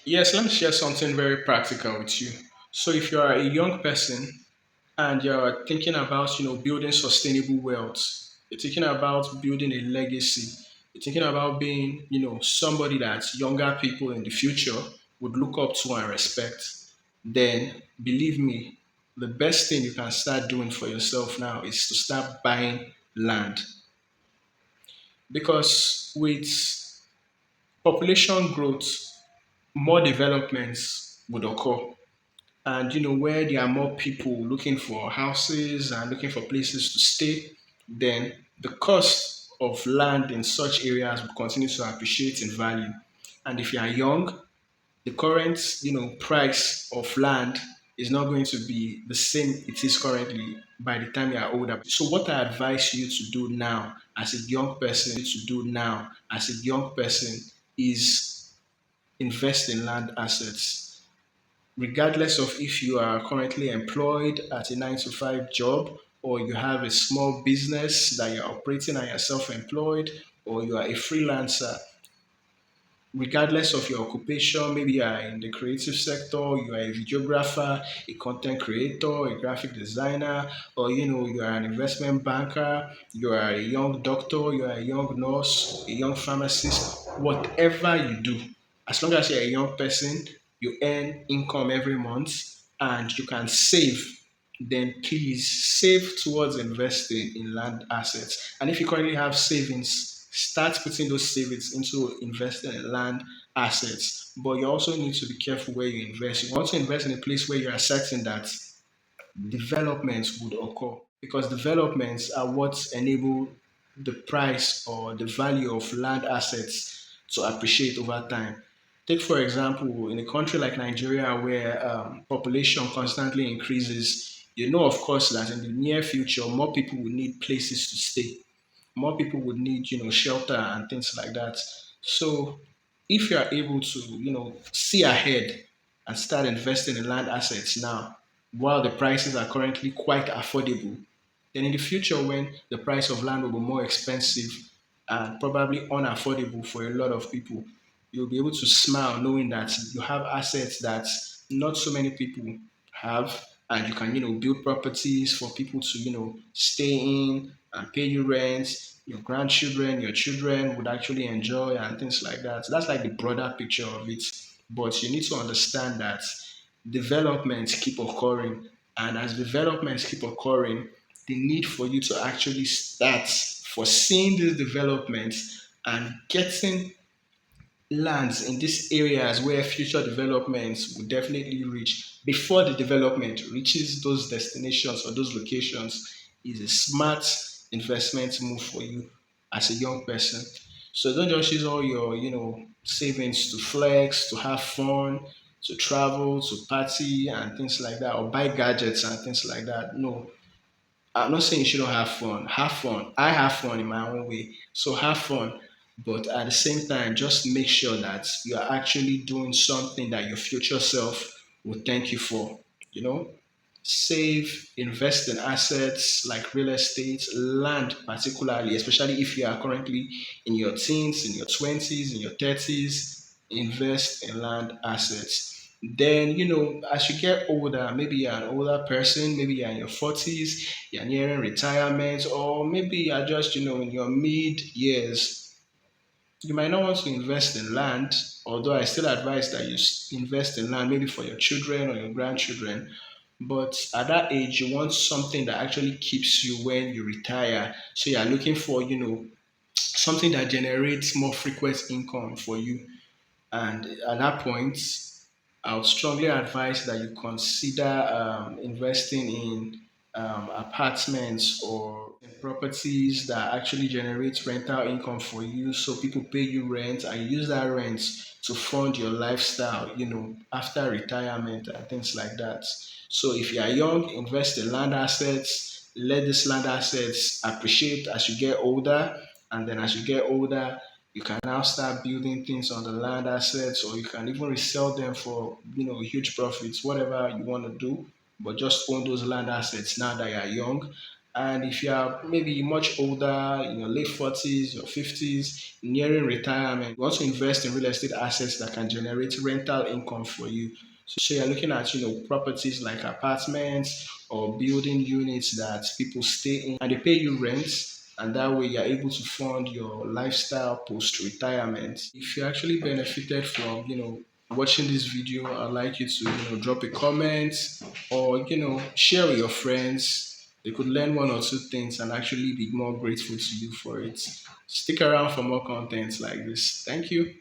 Yes, let me share something very practical with you. So, if you are a young person and you're thinking about, building sustainable wealth, you're thinking about building a legacy, you're thinking about being, somebody that younger people in the future would look up to and respect, then believe me, the best thing you can start doing for yourself now is to start buying land. Because with population growth, more developments would occur. And where there are more people looking for houses and looking for places to stay, then the cost of land in such areas will continue to appreciate in value. And if you are young, the current price of land is not going to be the same it is currently by the time you are older. So what I advise you to do now as a young person is invest in land assets, regardless of if you are currently employed at a 9 to 5 job, or you have a small business that you're operating and you're self-employed, or you are a freelancer. Regardless of your occupation, maybe you are in the creative sector, you are a videographer, a content creator, a graphic designer, or you are an investment banker, you are a young doctor, you are a young nurse, a young pharmacist, whatever you do, as long as you're a young person, you earn income every month and you can save, then please save towards investing in land assets. And if you currently have savings, start putting those savings into investing in land assets. But you also need to be careful where you invest. You want to invest in a place where you are certain that developments would occur, because developments are what enable the price or the value of land assets to appreciate over time. Take, for example, in a country like Nigeria, where population constantly increases, of course, that in the near future, more people will need places to stay. More people would need, shelter and things like that. So if you are able to, see ahead and start investing in land assets now, while the prices are currently quite affordable, then in the future when the price of land will be more expensive and probably unaffordable for a lot of people, you'll be able to smile knowing that you have assets that not so many people have, and you can build properties for people to stay in and pay you rent. Your grandchildren, your children would actually enjoy and things like that. So that's like the broader picture of it. But you need to understand that developments keep occurring, and as developments keep occurring, the need for you to actually start foreseeing these developments and getting lands in these areas where future developments will definitely reach before the development reaches those destinations or those locations is a smart investment move for you as a young person. So don't just use all your, savings to flex, to have fun, to travel, to party and things like that, or buy gadgets and things like that. No, I'm not saying you shouldn't have fun. Have fun. I have fun in my own way. So have fun. But at the same time, just make sure that you are actually doing something that your future self will thank you for. You know, save, invest in assets like real estate, land, particularly, especially if you are currently in your teens, in your 20s, in your 30s, invest in land assets. Then, as you get older, maybe you're an older person, maybe you're in your 40s, you're nearing retirement, or maybe you're just, in your mid years, you might not want to invest in land, although I still advise that you invest in land maybe for your children or your grandchildren. But at that age, you want something that actually keeps you when you retire. So you're looking for, something that generates more frequent income for you. And at that point, I would strongly advise that you consider investing in apartments or in properties that actually generate rental income for you. So people pay you rent and you use that rent to fund your lifestyle, after retirement and things like that. So if you are young, invest in land assets, let these land assets appreciate as you get older. And then as you get older, you can now start building things on the land assets, or you can even resell them for huge profits, whatever you want to do. But just own those land assets now that you're young, And if you are maybe much older, in your late 40s or 50s, nearing retirement, you want to invest in real estate assets that can generate rental income for you. So you're looking at, properties like apartments or building units that people stay in and they pay you rent. And that way you're able to fund your lifestyle post retirement. If you actually benefited from, watching this video, I'd like you to, drop a comment or, share with your friends. They could learn one or two things and actually be more grateful to you for it. Stick around for more content like this. Thank you.